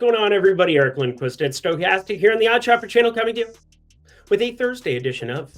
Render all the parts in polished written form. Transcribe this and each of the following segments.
going on, everybody? Eric Lindquist at Stochastic here on the Odd Shopper channel, coming to you with a Thursday edition of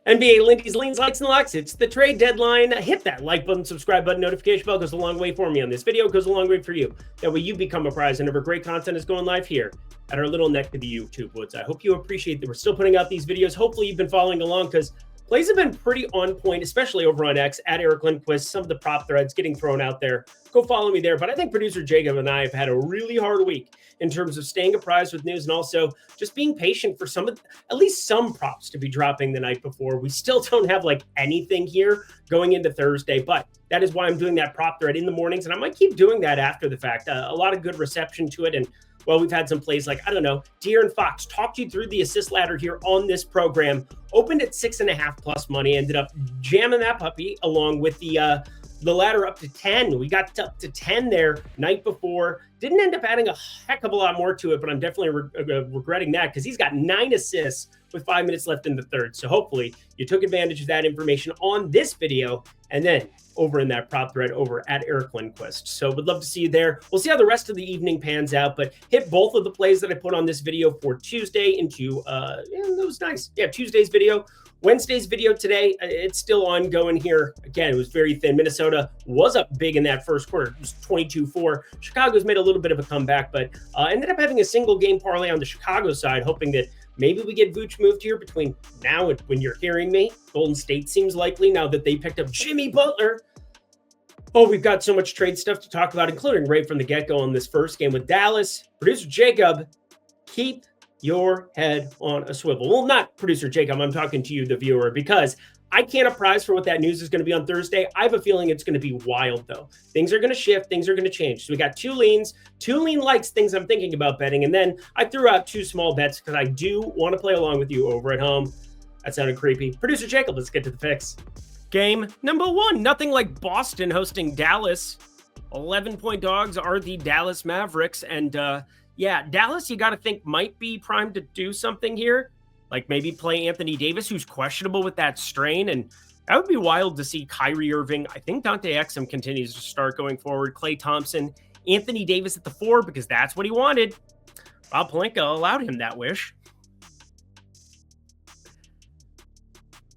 NBA Lindy's Leans, Likes, and Locks. It's the trade deadline. Hit that like button, subscribe button, notification bell. Goes a long way for me on this video. Goes a long way for you. That way you become a prize whenever great content is going live here at our little neck of the YouTube woods. I hope you appreciate that we're still putting out these videos. Hopefully you've been following along because plays have been pretty on point, especially over on X at Eric Lindquist. Some of the prop threads getting thrown out there. Go follow me there. But I think producer Jacob and I have had a really hard week in terms of staying apprised with news and also just being patient for at least some props to be dropping the night before. We still don't have like anything here going into Thursday, but that is why I'm doing that prop thread in the mornings. And I might keep doing that after the fact. A lot of good reception to it. And well, we've had some plays like, I don't know, De'Aaron Fox talked you through the assist ladder here on this program, opened at 6.5 plus money, ended up jamming that puppy along with the ladder up to 10. We got up to 10 there night before. Didn't end up adding a heck of a lot more to it, but I'm definitely regretting that because he's got 9 assists with 5 minutes left in the third. So hopefully you took advantage of that information on this video and then over in that prop thread over at Eric Lindquist. So would love to see you there. We'll see how the rest of the evening pans out, but hit both of the plays that I put on this video for Tuesday into, that was nice. Yeah, Tuesday's video. Wednesday's video today, it's still ongoing here. Again, it was very thin. Minnesota was up big in that first quarter. It was 22-4. Chicago's made a little bit of a comeback, but ended up having a single game parlay on the Chicago side, hoping that maybe we get Vooch moved here between now and when you're hearing me. Golden State seems likely now that they picked up Jimmy Butler. Oh, we've got so much trade stuff to talk about, including right from the get-go on this first game with Dallas. Producer Jacob, keep your head on a swivel. Well, not producer Jacob, I'm talking to you, the viewer, because I can't apprise for what that news is going to be on Thursday. I have a feeling it's going to be wild, though. Things are going to shift. Things are going to change. So we got two lean likes, things I'm thinking about betting. And then I threw out 2 small bets because I do want to play along with you over at home. That sounded creepy. Producer Jacob, let's get to the picks. Game number 1. Nothing like Boston hosting Dallas. 11-point dogs are the Dallas Mavericks. And yeah, Dallas, you got to think, might be primed to do something here. Like maybe play Anthony Davis, who's questionable with that strain. And that would be wild to see Kyrie Irving. I think Dante Exum continues to start going forward. Klay Thompson, Anthony Davis at the 4, because that's what he wanted. Rob Pelinka allowed him that wish.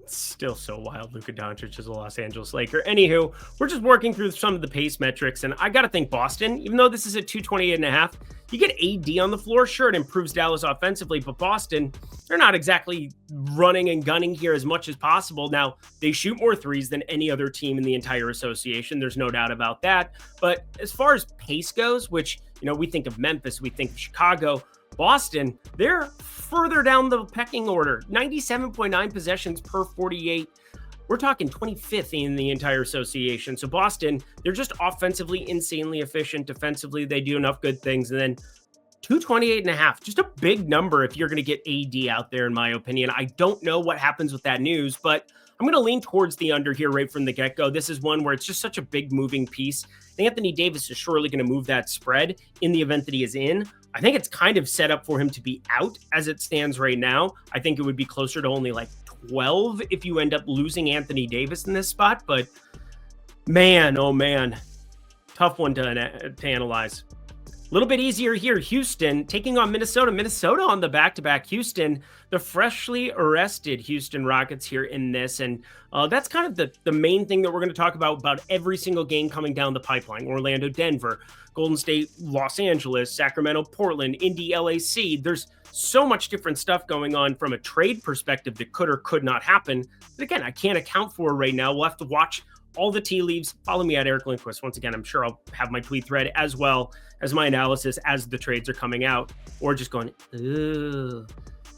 Still so wild. Luka Doncic is a Los Angeles Laker. Anywho, we're just working through some of the pace metrics, and I got to think Boston, even though this is at 228.5, you get AD on the floor. Sure, it improves Dallas offensively, but Boston, they're not exactly running and gunning here as much as possible. Now, they shoot more threes than any other team in the entire association. There's no doubt about that. But as far as pace goes, which, we think of Memphis, we think of Chicago, Boston, they're further down the pecking order. 97.9 possessions per 48. We're talking 25th in the entire association. So Boston, they're just offensively insanely efficient. Defensively, they do enough good things. And then 228.5, just a big number if you're going to get AD out there, in my opinion. I don't know what happens with that news, but I'm going to lean towards the under here right from the get-go. This is one where it's just such a big moving piece. Anthony Davis is surely going to move that spread in the event that he is in. I think it's kind of set up for him to be out as it stands right now. I think it would be closer to only like 12 if you end up losing Anthony Davis in this spot. But man, oh man, tough one to analyze. A little bit easier here. Houston taking on Minnesota. Minnesota on the back-to-back. Houston, the freshly arrested Houston Rockets here in this. And that's kind of the main thing that we're going to talk about every single game coming down the pipeline. Orlando, Denver, Golden State, Los Angeles, Sacramento, Portland, Indy, LAC. There's so much different stuff going on from a trade perspective that could or could not happen. But again, I can't account for right now. We'll have to watch all the tea leaves. Follow me at Eric Lindquist. Once again, I'm sure I'll have my tweet thread as well as my analysis as the trades are coming out, or just going,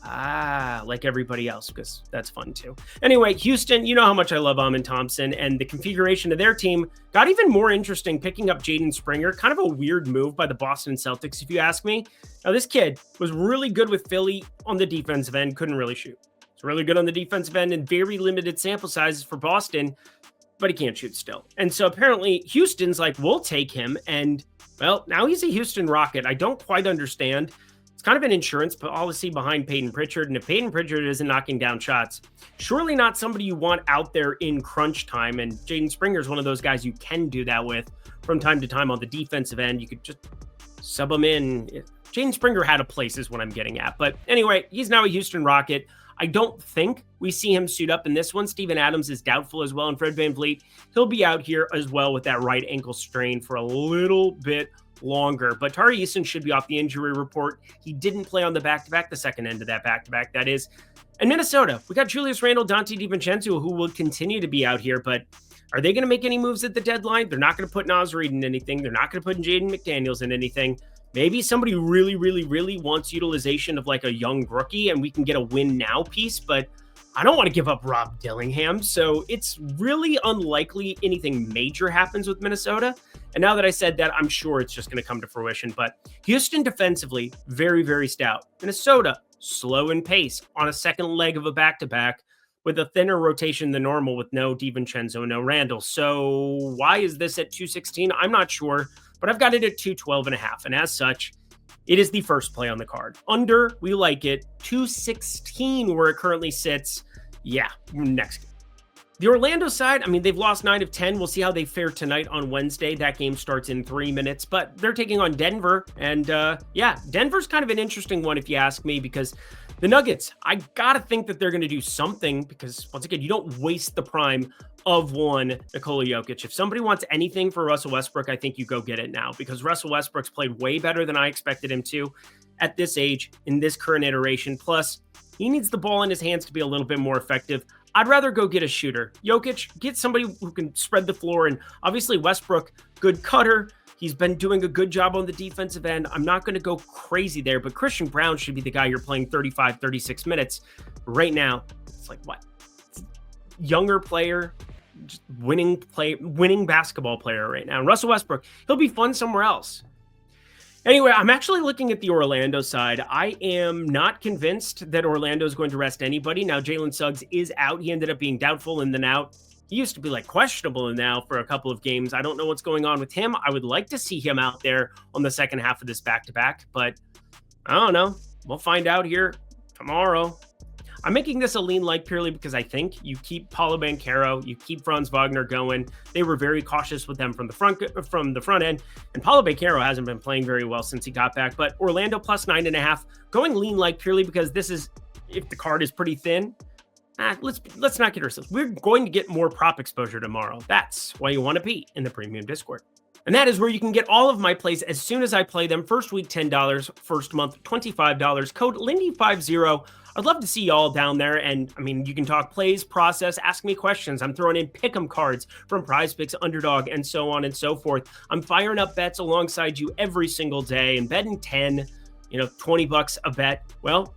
like everybody else, because that's fun too. Anyway, Houston, you know how much I love Amen Thompson, and the configuration of their team got even more interesting picking up Jaden Springer. Kind of a weird move by the Boston Celtics, if you ask me. Now, this kid was really good with Philly on the defensive end, couldn't really shoot. It's really good on the defensive end and very limited sample sizes for Boston, but he can't shoot still. And so apparently Houston's like, we'll take him. And well, now he's a Houston Rocket. I don't quite understand. It's kind of an insurance policy behind Peyton Pritchard. And if Peyton Pritchard isn't knocking down shots, surely not somebody you want out there in crunch time. And Jaden Springer is one of those guys you can do that with from time to time on the defensive end. You could just Sub him in. Jaden Springer had a place is what I'm getting at. But anyway, he's now a Houston Rocket. I don't think we see him suit up in this one. Steven Adams is doubtful as well. And Fred VanVleet, he'll be out here as well with that right ankle strain for a little bit longer. But Tari Eason should be off the injury report. He didn't play on the back-to-back, the second end of that back-to-back, that is. And Minnesota, we got Julius Randle, Dante DiVincenzo, who will continue to be out here. But are they going to make any moves at the deadline? They're not going to put Naz Reid in anything. They're not going to put Jaden McDaniels in anything. Maybe somebody really, really, really wants utilization of like a young rookie and we can get a win now piece, but I don't want to give up Rob Dillingham. So it's really unlikely anything major happens with Minnesota. And now that I said that, I'm sure it's just going to come to fruition. But Houston defensively, very, very stout. Minnesota, slow in pace on a second leg of a back-to-back with a thinner rotation than normal with no DiVincenzo, no Randall. So why is this at 216? I'm not sure. But I've got it at 212.5. And as such, it is the first play on the card. Under, we like it. 216 where it currently sits. Yeah, next game. The Orlando side, I mean, they've lost 9 of 10. We'll see how they fare tonight on Wednesday. That game starts in 3 minutes, but they're taking on Denver. And yeah, Denver's kind of an interesting one if you ask me, because the Nuggets, I got to think that they're going to do something because, once again, you don't waste the prime of one Nikola Jokic. If somebody wants anything for Russell Westbrook, I think you go get it now, because Russell Westbrook's played way better than I expected him to at this age, in this current iteration. Plus, he needs the ball in his hands to be a little bit more effective. I'd rather go get a shooter. Jokic, get somebody who can spread the floor. And obviously Westbrook, good cutter. He's been doing a good job on the defensive end. I'm not going to go crazy there, but Christian Brown should be the guy you're playing 35, 36 minutes. Right now, it's like, what? Younger player, just winning basketball player right now. And Russell Westbrook, he'll be fun somewhere else. Anyway, I'm actually looking at the Orlando side. I am not convinced that Orlando is going to rest anybody. Now, Jalen Suggs is out. He ended up being doubtful and then out. He used to be like questionable and now for a couple of games. I don't know what's going on with him. I would like to see him out there on the second half of this back-to-back, but I don't know. We'll find out here tomorrow. I'm making this a lean light purely because I think you keep Paulo Banchero, you keep Franz Wagner going. They were very cautious with them from the front end, and Paulo Banchero hasn't been playing very well since he got back. But Orlando plus 9.5, going lean light purely because this is, if the card is pretty thin, let's not get ourselves. We're going to get more prop exposure tomorrow. That's why you want to be in the premium Discord. And that is where you can get all of my plays as soon as I play them. First week, $10. First month, $25. Code Lindy50. I'd love to see y'all down there. And I mean, you can talk plays, process, ask me questions. I'm throwing in pick'em cards from Prize Picks, Underdog, and so on and so forth. I'm firing up bets alongside you every single day and betting 10, $20 a bet. Well,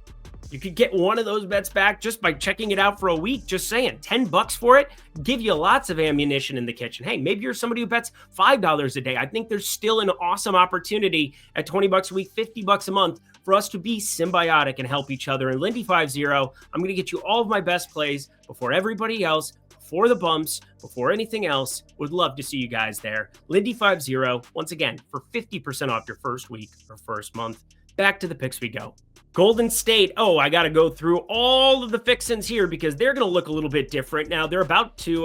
you could get one of those bets back just by checking it out for a week. Just saying, $10 for it, give you lots of ammunition in the kitchen. Hey, maybe you're somebody who bets $5 a day. I think there's still an awesome opportunity at $20 a week, $50 a month for us to be symbiotic and help each other. And Lindy50, I'm going to get you all of my best plays before everybody else, before the bumps, before anything else. Would love to see you guys there. Lindy50, once again, for 50% off your first week or first month. Back to the picks we go. Golden State. Oh, I got to go through all of the fixins here because they're going to look a little bit different now. They're about to,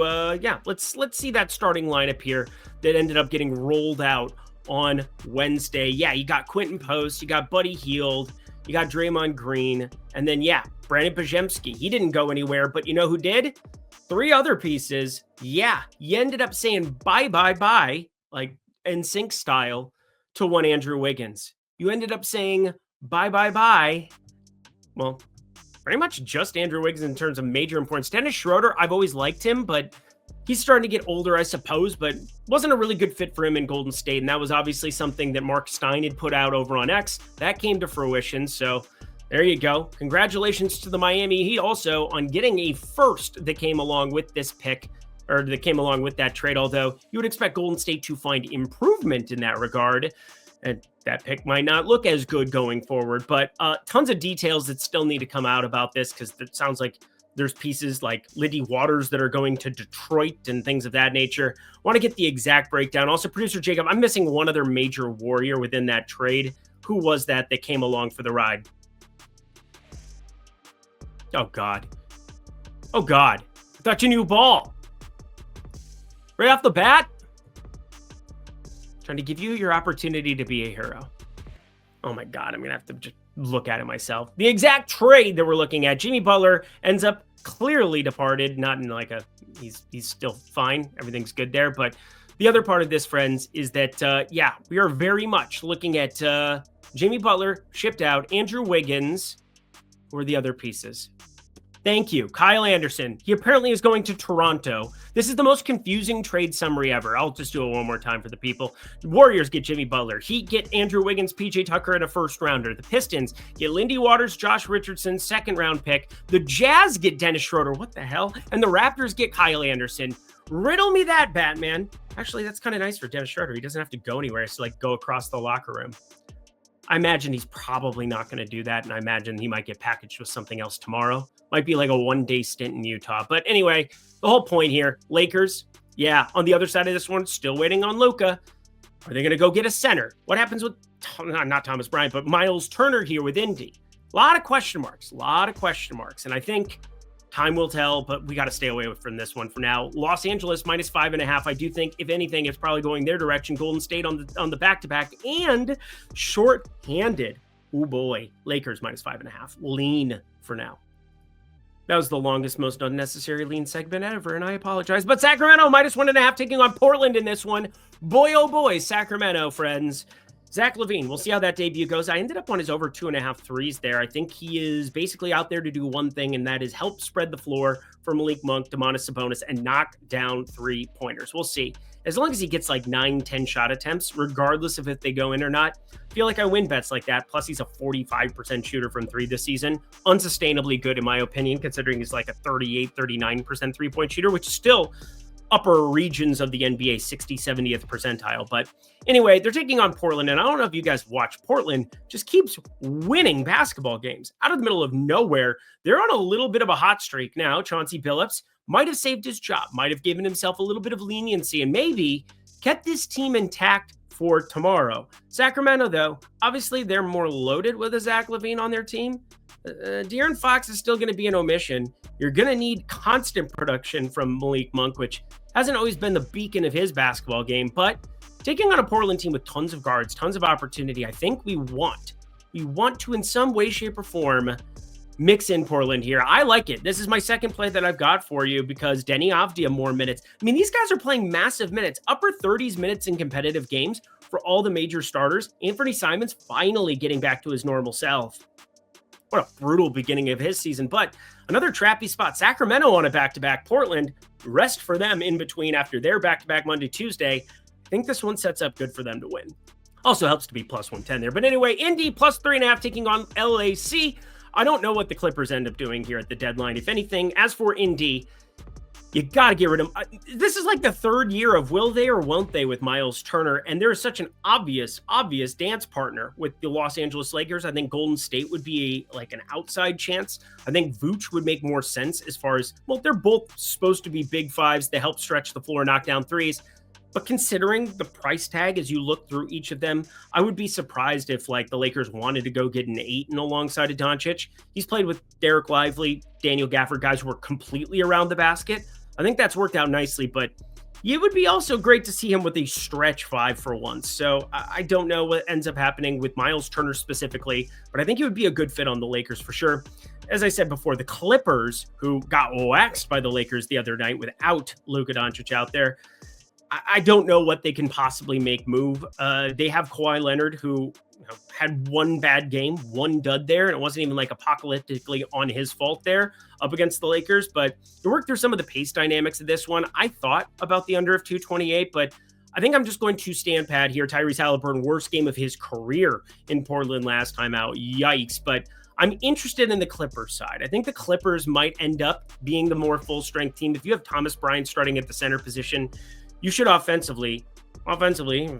let's see that starting lineup here that ended up getting rolled out on Wednesday. Yeah, you got Quentin Post, you got Buddy Hield, you got Draymond Green, and then, Brandon Podziemski. He didn't go anywhere, but you know who did? 3 other pieces. Yeah, you ended up saying bye, like NSYNC style, to one Andrew Wiggins. You ended up saying bye. Well, pretty much just Andrew Wiggins in terms of major importance. Dennis Schroeder, I've always liked him, but he's starting to get older, I suppose, but wasn't a really good fit for him in Golden State. And that was obviously something that Mark Stein had put out over on X. That came to fruition. So there you go. Congratulations to the Miami Heat also on getting a first that came along with this pick, or that came along with that trade. Although you would expect Golden State to find improvement in that regard. And that pick might not look as good going forward, but tons of details that still need to come out about this because it sounds like there's pieces like Liddy Waters that are going to Detroit and things of that nature. Want to get the exact breakdown. Also, producer Jacob, I'm missing one other major warrior within that trade. Who was that came along for the ride? Oh, God. I thought you knew ball. Right off the bat? Trying to give you your opportunity to be a hero. Oh my God, I'm going to have to just look at it myself. The exact trade that we're looking at, Jimmy Butler ends up clearly departed, not in like a, he's still fine. Everything's good there. But the other part of this, friends, is that, yeah, we are very much looking at Jimmy Butler shipped out, Andrew Wiggins, who are the other pieces. Thank you. Kyle Anderson. He apparently is going to Toronto. This is the most confusing trade summary ever. I'll just do it one more time for the people. Warriors get Jimmy Butler. Heat get Andrew Wiggins, PJ Tucker, and a first rounder. The Pistons get Lindy Waters, Josh Richardson, second round pick. The Jazz get Dennis Schroeder. What the hell? And the Raptors get Kyle Anderson. Riddle me that, Batman. Actually, that's kind of nice for Dennis Schroeder. He doesn't have to go anywhere. It's like go across the locker room. I imagine he's probably not going to do that, and I imagine he might get packaged with something else tomorrow. Might be like a one-day stint in Utah. But anyway, the whole point here, Lakers, yeah, on the other side of this one, still waiting on Luka. Are they going to go get a center? What happens with, not Thomas Bryant, but Miles Turner here with Indy? A lot of question marks, and I think time will tell, but we got to stay away from this one for now. Los Angeles minus 5.5. I do think, if anything, it's probably going their direction. Golden State on the back-to-back and short-handed. Oh boy, Lakers minus 5.5. Lean for now. That was the longest, most unnecessary lean segment ever, and I apologize. But Sacramento minus 1.5 taking on Portland in this one. Boy, oh boy, Sacramento, friends. Zach LaVine, we'll see how that debut goes. I ended up on his over 2.5 threes there. I think he is basically out there to do one thing, and that is help spread the floor for Malik Monk, Domantas Sabonis, and knock down three-pointers. We'll see. As long as he gets like 9-10 shot attempts, regardless of if they go in or not, I feel like I win bets like that. Plus, he's a 45% shooter from three this season. Unsustainably good, in my opinion, considering he's like a 38-39% three-point shooter, which is still upper regions of the NBA 60, 70th percentile. But anyway, they're taking on Portland. And I don't know if you guys watch, Portland just keeps winning basketball games out of the middle of nowhere. They're on a little bit of a hot streak now. Chauncey Billups might have saved his job, might have given himself a little bit of leniency, and maybe kept this team intact for tomorrow. Sacramento, though, obviously they're more loaded with a Zach LaVine on their team. De'Aaron Fox is still going to be an omission. You're going to need constant production from Malik Monk, which hasn't always been the beacon of his basketball game. But taking on a Portland team with tons of guards, tons of opportunity, I think we want to, in some way, shape, or form, mix in Portland here. I like it. This is my second play that I've got for you because Denny Avdia more minutes. I mean, these guys are playing massive minutes, upper 30s minutes in competitive games for all the major starters. Anthony Simons finally getting back to his normal self. What a brutal beginning of his season, but another trappy spot. Sacramento on a back-to-back. Portland, rest for them in between after their back-to-back Monday, Tuesday. I think this one sets up good for them to win. Also helps to be plus 110 there. But anyway, Indy plus 3.5 taking on LAC. I don't know what the Clippers end up doing here at the deadline. If anything, as for Indy, you got to get rid of him. This is like the third year of will they or won't they with Miles Turner. And there's such an obvious dance partner with the Los Angeles Lakers. I think Golden State would be like an outside chance. I think Vooch would make more sense as far as, well, they're both supposed to be big fives. They help stretch the floor, knock down threes. But considering the price tag as you look through each of them, I would be surprised if like the Lakers wanted to go get an 8 and alongside of Doncic. He's played with Derek Lively, Daniel Gafford, guys who are completely around the basket. I think that's worked out nicely, but it would be also great to see him with a stretch 5 for once. So I don't know what ends up happening with Miles Turner specifically, but I think it would be a good fit on the Lakers for sure. As I said before, the Clippers, who got waxed by the Lakers the other night without Luka Doncic out there, I don't know what they can possibly make move. They have Kawhi Leonard, who had one bad game, one dud there, and it wasn't even like apocalyptically on his fault there up against the Lakers. But to work through some of the pace dynamics of this one, I thought about the under of 228, but I think I'm just going to stand pat here. Tyrese Halliburton, worst game of his career in Portland last time out. Yikes. But I'm interested in the Clippers side. I think the Clippers might end up being the more full-strength team. If you have Thomas Bryant starting at the center position, you should offensively,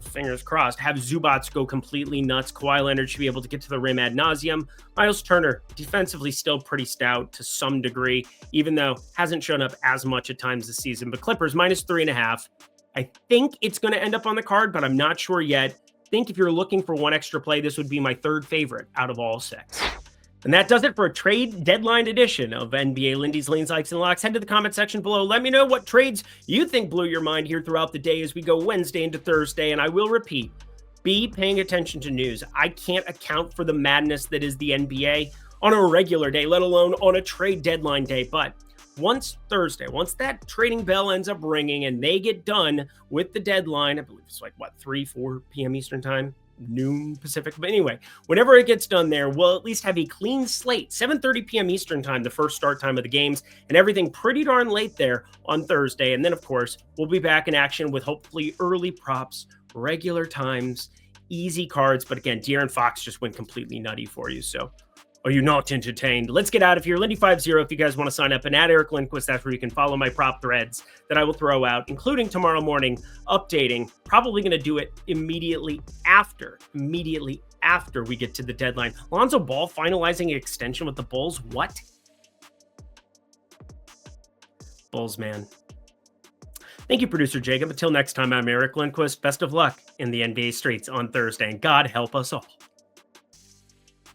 fingers crossed, have Zubats go completely nuts. Kawhi Leonard should be able to get to the rim ad nauseum. Miles Turner, defensively still pretty stout to some degree, even though hasn't shown up as much at times this season. But Clippers minus 3.5. I think it's going to end up on the card, but I'm not sure yet. I think if you're looking for one extra play, this would be my third favorite out of all 6. And that does it for a trade deadline edition of NBA Lindy's Leans, Likes, and Locks. Head to the comment section below. Let me know what trades you think blew your mind here throughout the day as we go Wednesday into Thursday. And I will repeat, Be paying attention to news. I can't account for the madness that is the NBA on a regular day, let alone on a trade deadline day. But once Thursday, once that trading bell ends up ringing and they get done with the deadline, I believe it's like, 3, 4 p.m. Eastern time, noon Pacific. But anyway, whenever it gets done there, we'll at least have a clean slate. 7:30 p.m. Eastern time, the first start time of the games, and everything pretty darn late there on Thursday. And then, of course, we'll be back in action with hopefully early props, regular times, easy cards. But again, De'Aaron Fox just went completely nutty for you. So are you not entertained? Let's get out of here. Lindy50, if you guys want to sign up, and at Eric Lindquist, that's where you can follow my prop threads that I will throw out, including tomorrow morning, updating. Probably going to do it immediately after we get to the deadline. Lonzo Ball finalizing an extension with the Bulls. What? Bulls, man. Thank you, producer Jacob. Until next time, I'm Eric Lindquist. Best of luck in the NBA streets on Thursday, and God help us all.